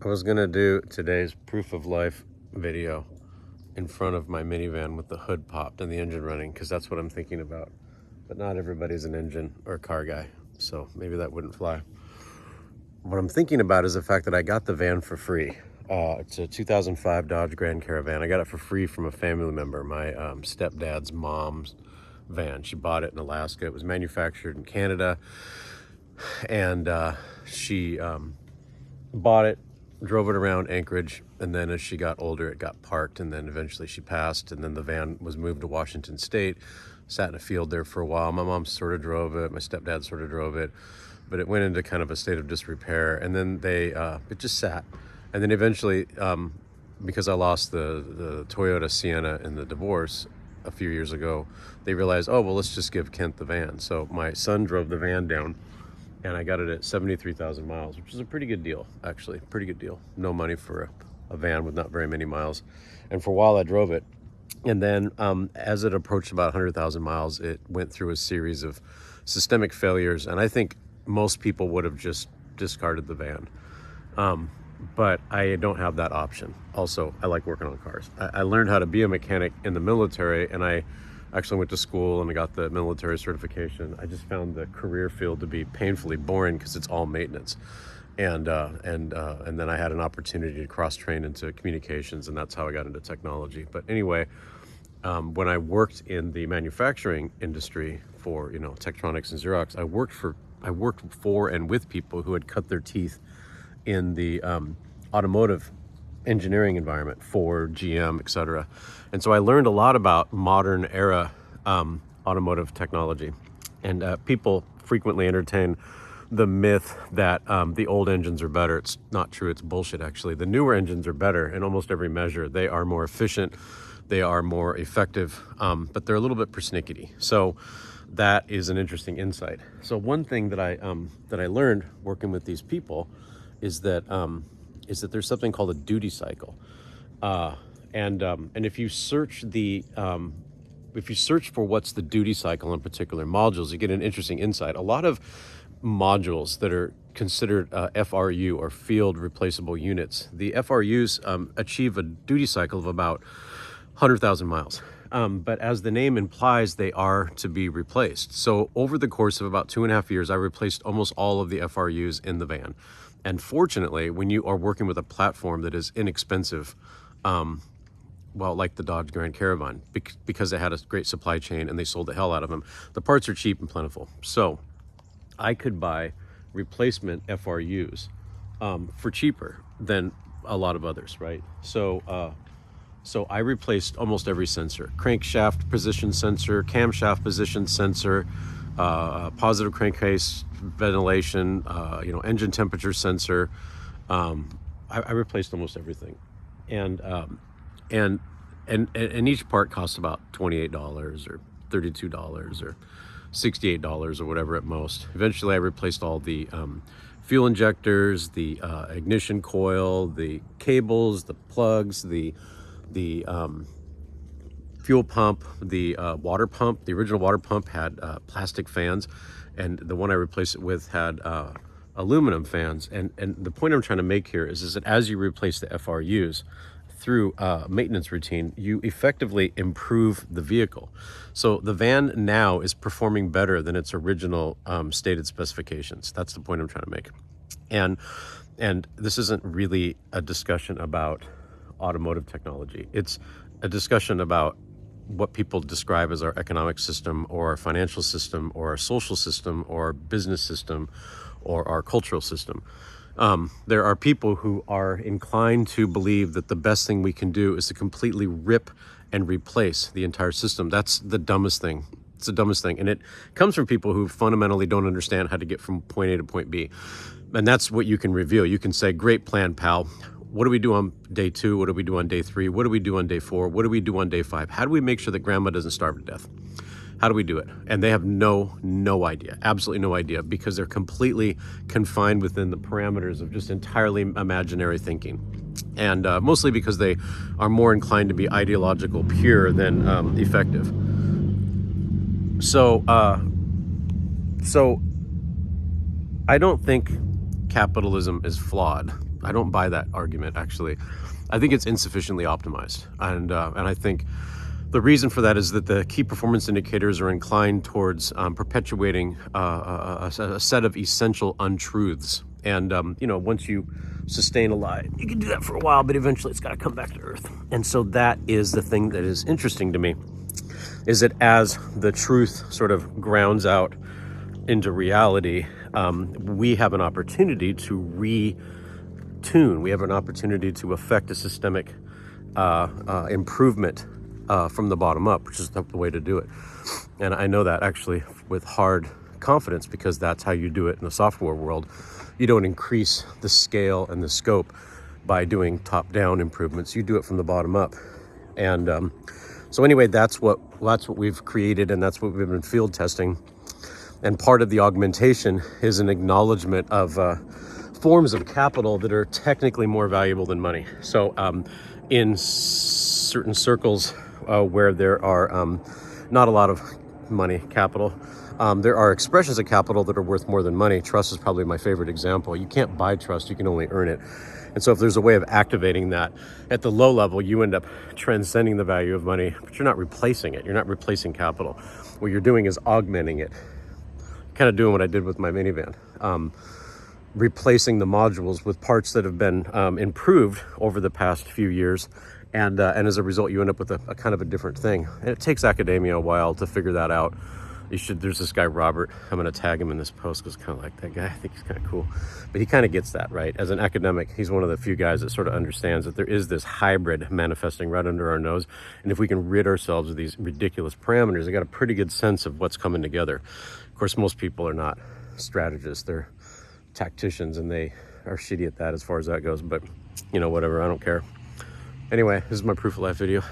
I was gonna do today's proof of life video in front of my minivan with the hood popped and the engine running, because that's what I'm thinking about. But not everybody's an engine or car guy, so maybe that wouldn't fly. What I'm thinking about is the fact that I got the van for free. It's a 2005 Dodge Grand Caravan. I got it for free from a family member, my stepdad's mom's van. She bought it in Alaska. It was manufactured in Canada, and she bought it, drove it around Anchorage, and then as she got older, it got parked, and then eventually she passed, and then the van was moved to Washington State, sat in a field there for a while. My mom sort of drove it, my stepdad sort of drove it, but it went into kind of a state of disrepair, and then it just sat. And then eventually, because I lost the Toyota Sienna in the divorce a few years ago, they realized, oh, well, let's just give Kent the van. So my son drove the van down, and I got it at 73,000 miles, which is a pretty good deal, actually. Pretty good deal. No money for a van with not very many miles. And for a while I drove it. And then as it approached about 100,000 miles, it went through a series of systemic failures. And I think most people would have just discarded the van. But I don't have that option. Also, I like working on cars. I learned how to be a mechanic in the military, and I actually went to school and I got the military certification. I just found the career field to be painfully boring because it's all maintenance. And then I had an opportunity to cross-train into communications, and that's how I got into technology. But anyway, when I worked in the manufacturing industry for, Tektronix and Xerox, I worked for and with people who had cut their teeth in the automotive engineering environment, Ford, GM, etc. And so I learned a lot about modern era automotive technology. And people frequently entertain the myth that the old engines are better. It's not true. It's bullshit, actually. The newer engines are better in almost every measure. They are more efficient. They are more effective, but they're a little bit persnickety. So that is an interesting insight. So one thing that I learned working with these people is that there's something called a duty cycle, and if you search for what's the duty cycle in particular modules, you get an interesting insight. A lot of modules that are considered FRU, or field replaceable units, the FRUs achieve a duty cycle of about 100,000 miles. But as the name implies, they are to be replaced. So over the course of about 2.5 years, I replaced almost all of the FRUs in the van. And fortunately, when you are working with a platform that is inexpensive, like the Dodge Grand Caravan, because they had a great supply chain and they sold the hell out of them, the parts are cheap and plentiful. So I could buy replacement FRUs for cheaper than a lot of others, right? So I replaced almost every sensor: crankshaft position sensor, camshaft position sensor, positive crankcase ventilation, engine temperature sensor. I replaced almost everything, and each part cost about $28 or $32 or $68 or whatever at most. Eventually, I replaced all the fuel injectors, the ignition coil, the cables, the plugs, the fuel pump, the water pump. The original water pump had plastic fans, and the one I replaced it with had aluminum fans. And the point I'm trying to make here is that as you replace the FRUs through maintenance routine, you effectively improve the vehicle. So the van now is performing better than its original stated specifications. That's the point I'm trying to make. And this isn't really a discussion about automotive technology. It's a discussion about what people describe as our economic system, or our financial system, or our social system, or our business system, or our cultural system. There are people who are inclined to believe that the best thing we can do is to completely rip and replace the entire system. That's the dumbest thing. It's the dumbest thing. And it comes from people who fundamentally don't understand how to get from point A to point B. And that's what you can reveal. You can say, great plan, pal. What do we do on day 2? What do we do on day 3? What do we do on day 4? What do we do on day 5? How do we make sure that grandma doesn't starve to death? How do we do it? And they have no idea, absolutely no idea, because they're completely confined within the parameters of just entirely imaginary thinking. And mostly because they are more inclined to be ideological pure than effective. So I don't think capitalism is flawed I don't buy that argument, actually. I think it's insufficiently optimized. And I think the reason for that is that the key performance indicators are inclined towards perpetuating a set of essential untruths. And, once you sustain a lie, you can do that for a while, but eventually it's got to come back to earth. And so that is the thing that is interesting to me, is that as the truth sort of grounds out into reality, we have an opportunity to retune. We have an opportunity to affect a systemic improvement from the bottom up, which is the way to do it. And I know that actually with hard confidence, because that's how you do it in the software world. You don't increase the scale and the scope by doing top-down improvements. You do it from the bottom up. And so anyway, that's what we've created, and that's what we've been field testing. And part of the augmentation is an acknowledgement of forms of capital that are technically more valuable than money. So in certain circles where there are not a lot of money, capital, there are expressions of capital that are worth more than money. Trust is probably my favorite example. You can't buy trust, you can only earn it. And so if there's a way of activating that at the low level, you end up transcending the value of money, but you're not replacing it. You're not replacing capital. What you're doing is augmenting it. Kind of doing what I did with my minivan. Replacing the modules with parts that have been improved over the past few years. And as a result, you end up with a kind of a different thing. And it takes academia a while to figure that out. There's this guy, Robert, I'm going to tag him in this post because I kind of like that guy. I think he's kind of cool. But he kind of gets that, right? As an academic, he's one of the few guys that sort of understands that there is this hybrid manifesting right under our nose. And if we can rid ourselves of these ridiculous parameters, I got a pretty good sense of what's coming together. Of course, most people are not strategists. They're tacticians, and they are shitty at that as far as that goes. But, whatever, I don't care. Anyway, this is my proof of life video.